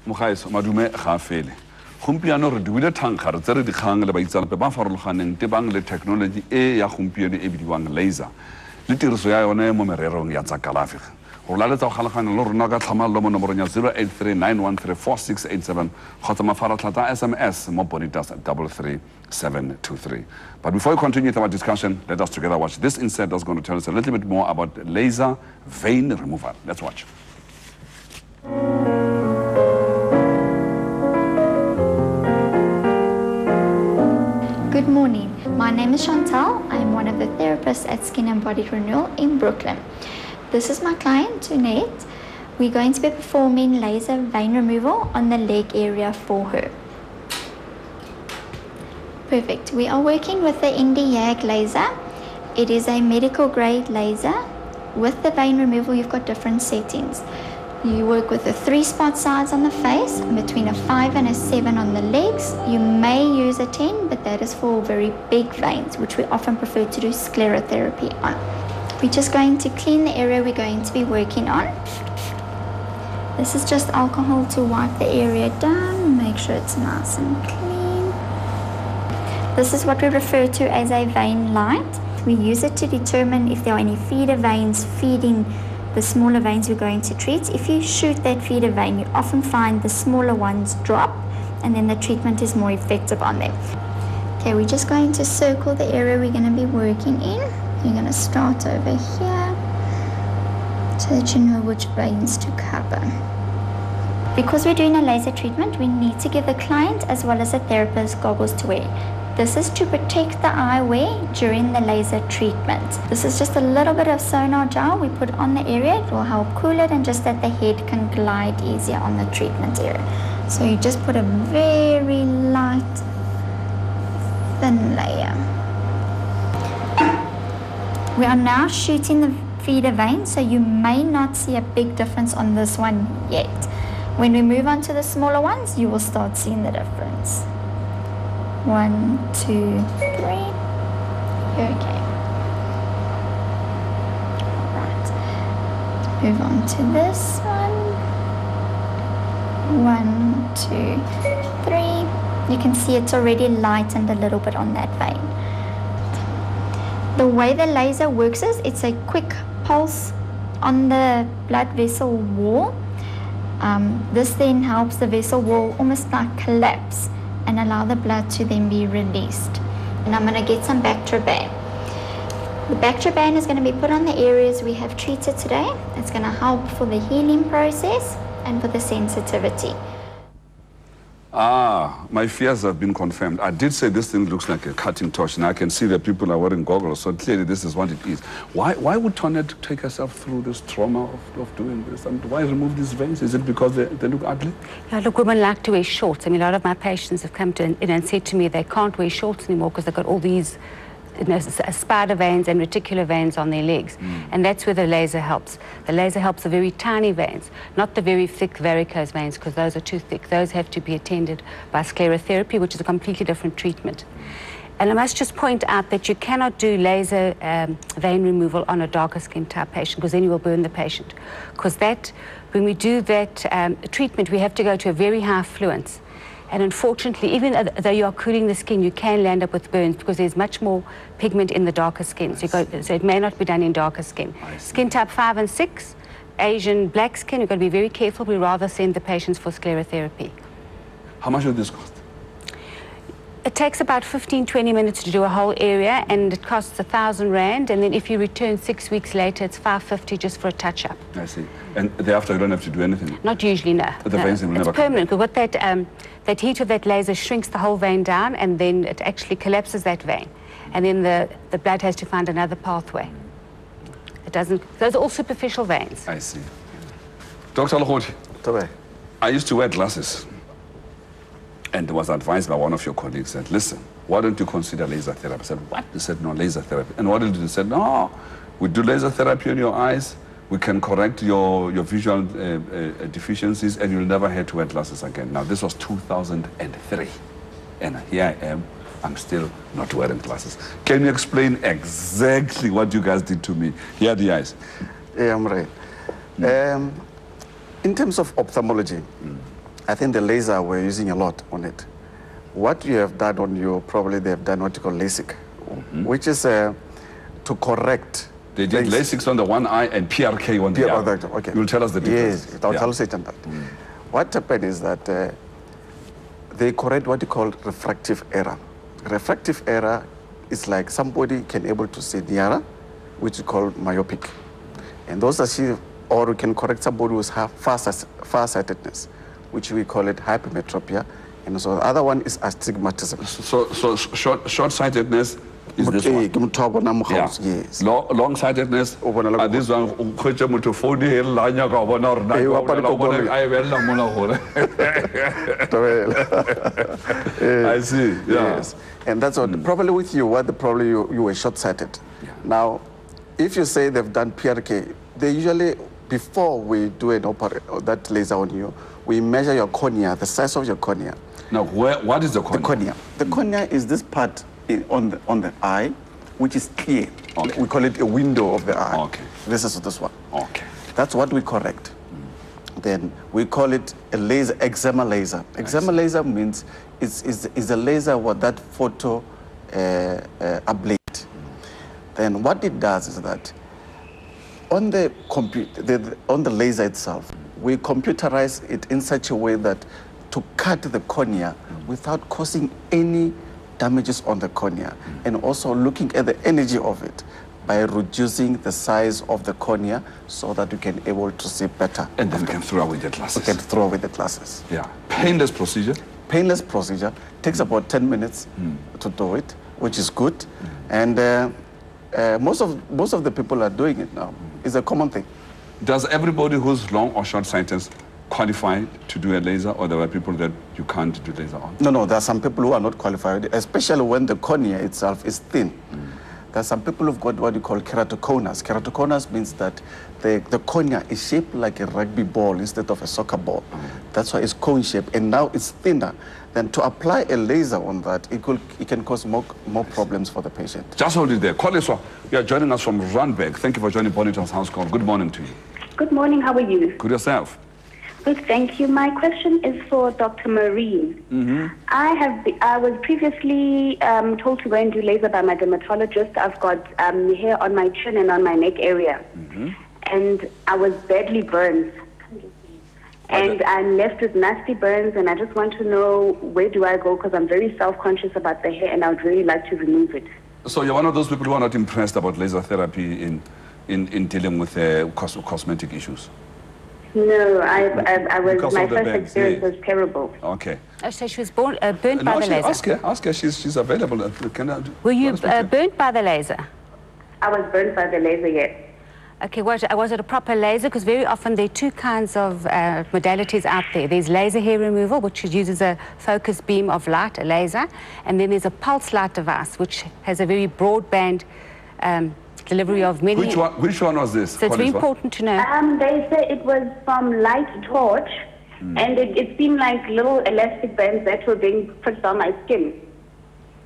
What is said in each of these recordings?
Mogaiso madume ga fele. Gompieno re duile thankga re tsere dikgang le baitseanape ba farologaneng tebang le technology e ya gompieno e bidiwang laser le tiriso ya yone mo mererong ya tsa kalafi. Go laletsa go galagana le rona ka tlhamalalo mo nomorong ya 0839134687 kgotsa mafaratlhatlha a SMS mo Bonitas 33723. But before we continue with our discussion, let us together watch this insert that's going to tell us a little bit more about laser vein removal. Let's watch. Good morning. My name is Chantal. I'm one of the therapists at Skin and Body Renewal in Brooklyn. This is my client, Tunette. We're going to be performing laser vein removal on the leg area for her. Perfect. We are working with the Nd:YAG laser. It is a medical grade laser. With the vein removal, you've got different settings. You work with the 3-spot sides on the face, between a 5 and a 7 on the legs. You may use a 10, but that is for very big veins, which we often prefer to do sclerotherapy on. We're just going to clean the area we're going to be working on. This is just alcohol to wipe the area down, make sure it's nice and clean. This is what we refer to as a vein light. We use it to determine if there are any feeder veins feeding the smaller veins we're going to treat. If you shoot that feeder vein, you often find the smaller ones drop, and then the treatment is more effective on them. Okay, we're just going to circle the area we're going to be working in. You're going to start over here so that you know which veins to cover. Because we're doing a laser treatment, we need to give the client as well as the therapist goggles to wear. This is to protect the eyewear during the laser treatment. This is just a little bit of sonar gel we put on the area. It will help cool it and just that the head can glide easier on the treatment area. So you just put a very light, thin layer. We are now shooting the feeder vein, so you may not see a big difference on this one yet. When we move on to the smaller ones, you will start seeing the difference. 1, 2, 3. Okay. Right. Move on to this one. 1, 2, 3. You can see it's already lightened a little bit on that vein. The way the laser works is it's a quick pulse on the blood vessel wall. This then helps the vessel wall almost like collapse and allow the blood to then be released. And I'm going to get some Bactroban. The Bactroban is going to be put on the areas we have treated today. It's going to help for the healing process and for the sensitivity. My fears have been confirmed. I did say this thing looks like a cutting torch, and I can see that people are wearing goggles, so clearly this is what it is. Why would Tonette take herself through this trauma of doing this? And why remove these veins? Is it because they look ugly? Yeah, look, women like to wear shorts. I mean, a lot of my patients have come to in and said to me they can't wear shorts anymore because they've got all these spider veins and reticular veins on their legs. And that's where the laser helps. The laser helps the very tiny veins, not the very thick varicose veins, because those are too thick. Those have to be attended by sclerotherapy, which is a completely different treatment. And I must just point out that you cannot do laser vein removal on a darker skin type patient, because then you will burn the patient. Because when we do that treatment, we have to go to a very high fluence. And unfortunately, even though you are cooling the skin, you can land up with burns because there's much more pigment in the darker skin. So it may not be done in darker skin. Skin type 5 and 6, Asian black skin, you've got to be very careful. We rather send the patients for sclerotherapy. How much would this cost? It takes about 15-20 minutes to do a whole area, and it costs 1,000 Rand. And then if you return 6 weeks later, it's 550 just for a touch-up. I see. And thereafter, you don't have to do anything? Not usually, no. The veins will never it's permanent, because what that heat of that laser shrinks the whole vein down, and then it actually collapses that vein. And then the blood has to find another pathway. It doesn't, those are all superficial veins. I see. Dr. Logoti, I used to wear glasses. And was advised by one of your colleagues that, listen, why don't you consider laser therapy? I said, what? He said, no, laser therapy. And what did he say? No, we do laser therapy on your eyes. We can correct your visual deficiencies, and you'll never have to wear glasses again. Now, this was 2003. And here I am. I'm still not wearing glasses. Can you explain exactly what you guys did to me? Here are the eyes. Yeah, I'm right. In terms of ophthalmology, I think the laser we're using a lot on it. What you have done on you, probably they have done what you call LASIK, which is to correct. They did LASIK on the one eye and PRK on the other. Okay. You'll tell us the difference. Yes, I'll tell you that. What happened is that they correct what you call refractive error. Refractive error is like somebody can able to see nearer, which is called myopic. And those are see, or we can correct somebody who's far-sightedness, which we call it hypermetropia. And so the other one is astigmatism. So short-sightedness is this one. Yeah. Yes. Long-sightedness, this one, I see, yeah. Yes. And that's what, probably with you, probably you were short-sighted. Yeah. Now, if you say they've done PRK, they usually, before we do an that laser on you, we measure your cornea, the size of your cornea. Now, what is the cornea? The cornea. The cornea is this part on the eye, which is clear. Okay. We call it a window of the eye. Okay. This is this one. Okay. That's what we correct. Then we call it a laser, excimer laser. Excimer laser means is a laser with that photo ablate. Then what it does is that on the on the laser itself, we computerize it in such a way that to cut the cornea without causing any damages on the cornea, and also looking at the energy of it by reducing the size of the cornea so that you can able to see better. And then we can throw away the glasses. We can throw away the glasses. Yeah. Painless procedure? Painless procedure. Takes about 10 minutes to do it, which is good. And most of the people are doing it now. It's a common thing. Does everybody who's long or short-sighted qualify to do a laser, or there are people that you can't do laser on? No, there are some people who are not qualified, especially when the cornea itself is thin. There are some people who've got what you call keratoconus. Keratoconus means that the cornea is shaped like a rugby ball instead of a soccer ball. That's why it's cone shaped, and now it's thinner. Then to apply a laser on that, it can cause more problems for the patient. Just hold it there. Koliswa, you are joining us from Randburg. Thank you for joining Bonitas House Call. Good morning to you. Good morning. How are you? Good yourself. Good, thank you. My question is for Dr. Marine. I was previously told to go and do laser by my dermatologist. I've got hair on my chin and on my neck area. And I was badly burned. And I'm left with nasty burns, and I just want to know, where do I go? Because I'm very self-conscious about the hair, and I would really like to remove it. So you're one of those people who are not impressed about laser therapy in dealing with cosmetic issues? No, my first experience was terrible. Okay. Oh, so she was burnt by the laser? Ask her, she's available. Were you burnt by the laser? I was burnt by the laser, yes. Okay, was it a proper laser? Because very often there are two kinds of modalities out there. There's laser hair removal, which uses a focused beam of light, a laser, and then there's a pulse light device, which has a very broadband delivery of many... Which one was this? So it's very important to know. They say it was from light torch, and it seemed like little elastic bands that were being put on my skin.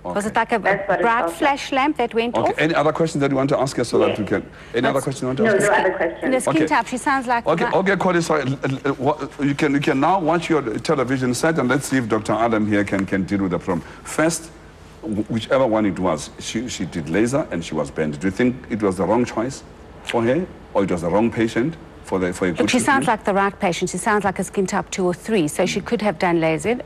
Okay. Was it like a bright flash lamp that went off? Any other questions that you want to ask her so that we can... Any other question you want to ask her? No other questions. The skin type, she sounds like... Okay, Cody, sorry. You can now watch your television set, and let's see if Dr. Adam here can deal with the problem. First, whichever one it was, she did laser and she was burned. Do you think it was the wrong choice for her, or it was the wrong patient for a good Look, she sounds like the right patient. She sounds like a skin type 2 or 3, so she could have done laser.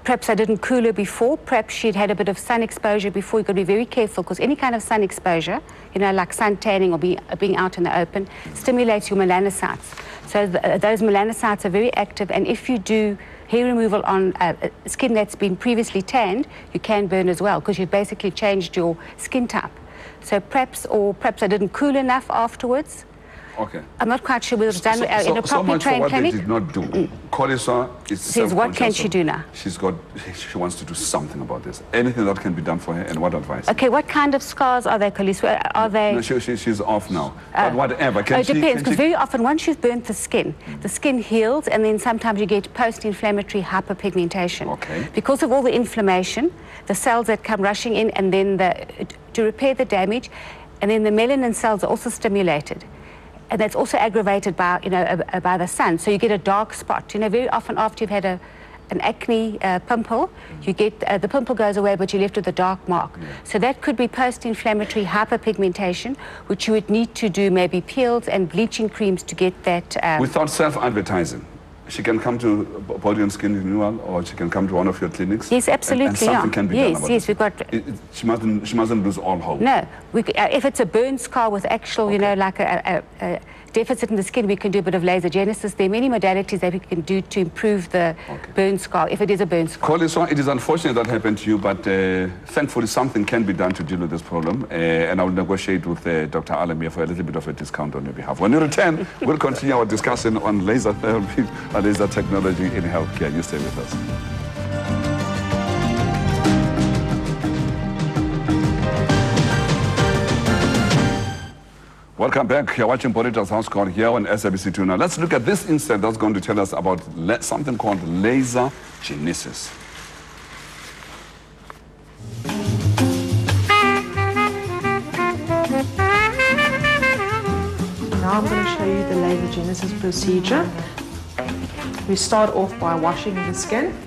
Perhaps I didn't cool her before. Perhaps she'd had a bit of sun exposure before. You've got to be very careful, because any kind of sun exposure, you know, like sun tanning or being out in the open, stimulates your melanocytes. So those melanocytes are very active, and if you do hair removal on skin that's been previously tanned, you can burn as well, because you've basically changed your skin type. So perhaps I didn't cool enough afterwards. Okay. I'm not quite sure whether it's done in a properly trained clinic. They did not do. Corisa is says, what can she do now? She wants to do something about this. Anything that can be done for her, and what advice? Okay, what kind of scars are they, Corisa? Are they... No, she's off now. But whatever. It depends, because very often once you've burnt the skin heals, and then sometimes you get post-inflammatory hyperpigmentation. Okay. Because of all the inflammation, the cells that come rushing in, and then to repair the damage, and then the melanin cells are also stimulated. and that's also aggravated by, by the sun. So you get a dark spot. Very often after you've had an acne pimple, you get, the pimple goes away, but you're left with a dark mark. Yeah. So that could be post-inflammatory hyperpigmentation, which you would need to do maybe peels and bleaching creams to get that. Without self-advertising, she can come to Body and Skin Renewal, or she can come to one of your clinics. Yes, absolutely. And something can be done about yes, we've got. She mustn't lose all hope. No, if it's a burn scar with actual, like a deficit in the skin, we can do a bit of laser genesis. There are many modalities that we can do to improve the burn scar, if it is a burn scar. Colin, it is unfortunate that happened to you, but thankfully something can be done to deal with this problem. And I will negotiate with Dr. Alamir for a little bit of a discount on your behalf. When you return, we'll continue our discussion on laser therapy and laser technology in healthcare. You stay with us. Welcome back. You're watching Bonitas House Call here on SABC2. Now, let's look at this incident that's going to tell us about something called laser genesis. Now I'm going to show you the laser genesis procedure. We start off by washing the skin,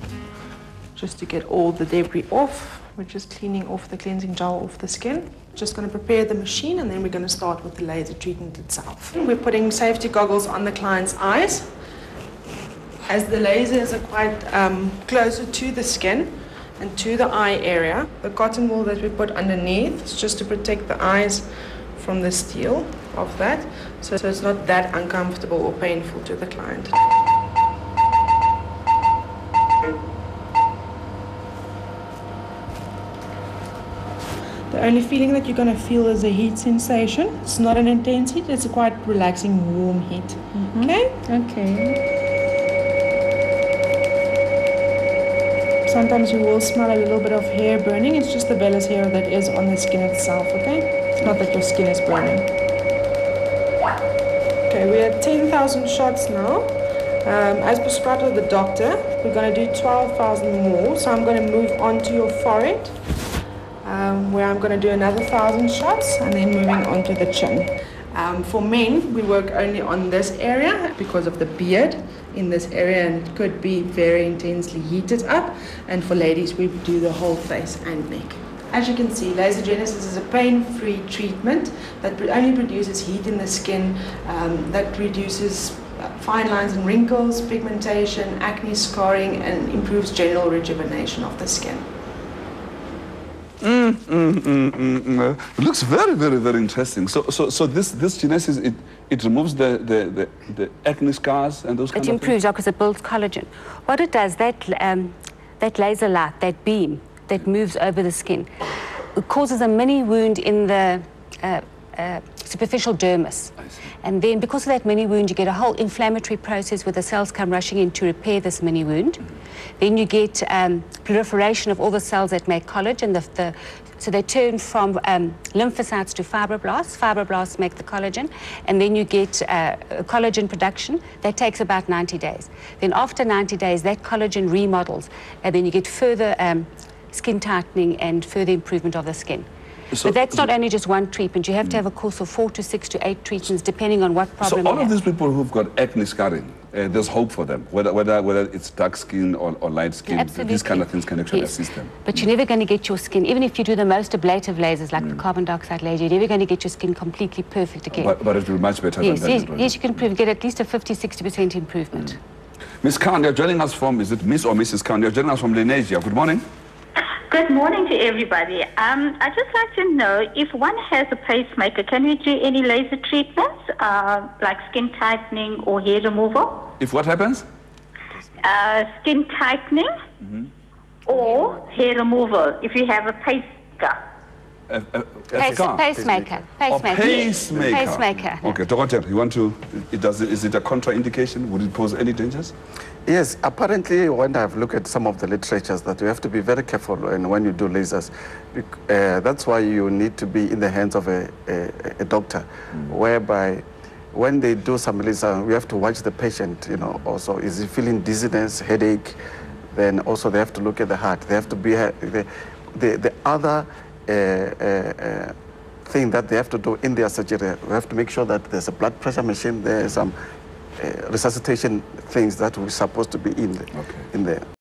just to get all the debris off. We're just cleaning off the cleansing gel off the skin. Just going to prepare the machine, and then we're going to start with the laser treatment itself. We're putting safety goggles on the client's eyes. As the lasers are quite closer to the skin and to the eye area, the cotton wool that we put underneath is just to protect the eyes from the steel of that, so it's not that uncomfortable or painful to the client. The only feeling that you're going to feel is a heat sensation. It's not an intense heat, it's a quite relaxing, warm heat. Mm-hmm. Okay? Okay. Sometimes you will smell a little bit of hair burning. It's just the vellus hair that is on the skin itself, okay? It's not that your skin is burning. Okay, we're at 10,000 shots now. As prescribed by the doctor, we're going to do 12,000 more. So I'm going to move on to your forehead, where I'm going to do another 1,000 shots, and then moving on to the chin. For men, we work only on this area because of the beard in this area, and it could be very intensely heated up. And for ladies, we do the whole face and neck. As you can see, laser genesis is a pain-free treatment that only produces heat in the skin, that reduces fine lines and wrinkles, pigmentation, acne scarring, and improves general rejuvenation of the skin. It looks very, very, very interesting. So this genesis, it removes the acne scars and those kind of things? It improves, because it builds collagen. What it does, that laser light, that beam that moves over the skin, it causes a mini wound in the superficial dermis. And then because of that mini wound, you get a whole inflammatory process where the cells come rushing in to repair this mini wound. Then you get proliferation of all the cells that make collagen. So they turn from lymphocytes to fibroblasts. Fibroblasts make the collagen. And then you get collagen production. That takes about 90 days. Then after 90 days, that collagen remodels. And then you get further skin tightening and further improvement of the skin. But that's not only just one treatment. You have to have a course of 4 to 6 to 8 treatments, depending on what problem you have. So all of these people who've got acne scarring, there's hope for them, whether it's dark skin or light skin. Absolutely. These kind of things can actually assist them. But you're never going to get your skin, even if you do the most ablative lasers like the carbon dioxide laser, you're never going to get your skin completely perfect again. But it will be much better than that. Yes, you can get at least a 50–60% improvement. Ms. Khan, you're joining us from, is it Miss or Mrs. Khan? You're joining us from Lenasia. Good morning. Good morning to everybody. I'd just like to know, if one has a pacemaker, can we do any laser treatments, like skin tightening or hair removal? If what happens? Skin tightening or hair removal, if you have a pacemaker. Pacemaker. Pacemaker. Okay, Doctor, you want to, is it a contraindication? Would it pose any dangers? Yes, apparently when I've looked at some of the literatures that you have to be very careful when you do lasers. That's why you need to be in the hands of a doctor, whereby when they do some laser, we have to watch the patient, also. Is he feeling dizziness, headache? Then also they have to look at the heart. They have to be, the other thing that they have to do in their surgery. We have to make sure that there's a blood pressure machine, there's some resuscitation things that we're supposed to be in there.